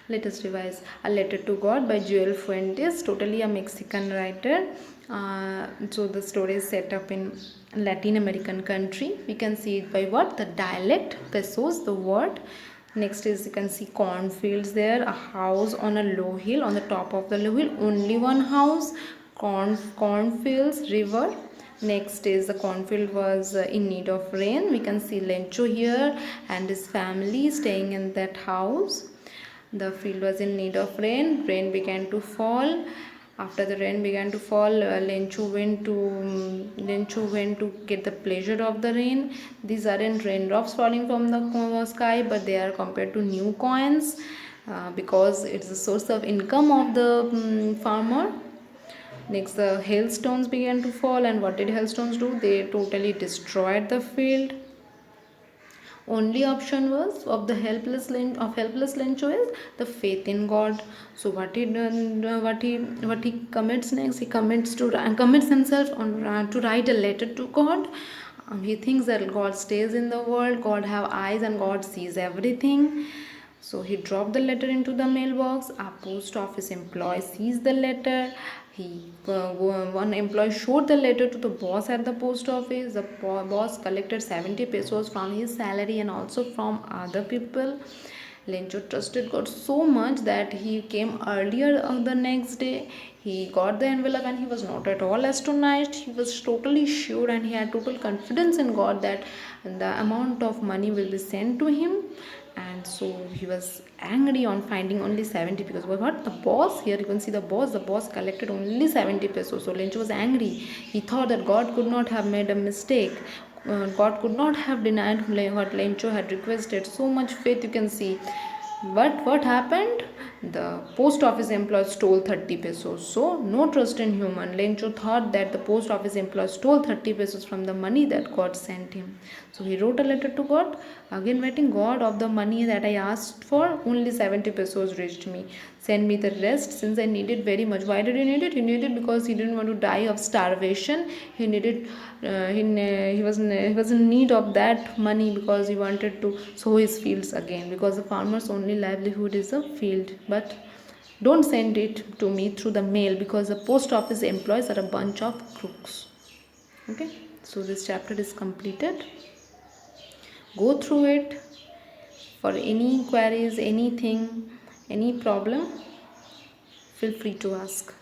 Let us revise. A Letter to God by Joel Fuentes, totally a Mexican writer. So the story is set up in Latin American country. We can see it by what? The dialect, pesos, the word. Next is you can see cornfields there, a house on a low hill, on the top of the low hill, only one house, cornfields, river. Next is the cornfield was in need of rain. We can see Lencho here and his family staying in that house. The field was in need of rain. Rain began to fall. After the rain began to fall, Lenchu went to get the pleasure of the rain. These aren't raindrops falling from the sky, but they are compared to new coins because it's a source of income of the farmer. Next, the hailstones began to fall, and what did hailstones do? They totally destroyed the field. Only option was of the helpless Lencho is the faith in God. So what he commits next? He commits himself on to write a letter to God. He thinks that God stays in the world, God have eyes, and God sees everything. So he dropped the letter into the mailbox. A post office employee sees the letter. One employee showed the letter to the boss at the post office. The boss collected 70 pesos from his salary and also from other people. Lencho trusted God so much that he came earlier the next day. He got the envelope and he was not at all astonished. He was totally sure and he had total confidence in God that the amount of money will be sent to him. And so he was angry on finding only 70 because what the boss, here you can see the boss collected only 70 pesos. So Lencho was angry. He thought that God could not have made a mistake. God could not have denied what Lencho had requested. So much faith you can see. But what happened? The post office employee stole 30 pesos. So, no trust in human. Lencho thought that the post office employee stole 30 pesos from the money that God sent him. So, he wrote a letter to God, again writing, God, of the money that I asked for, only 70 pesos reached me. Send me the rest since I need it very much. Why did he need it? He needed it because he didn't want to die of starvation. He needed, he was in need of that money because he wanted to sow his fields again, because the farmer's only livelihood is a field. But don't send it to me through the mail because the post office employees are a bunch of crooks. Okay, so this chapter is completed. Go through it. For any queries, anything, any problem, feel free to ask.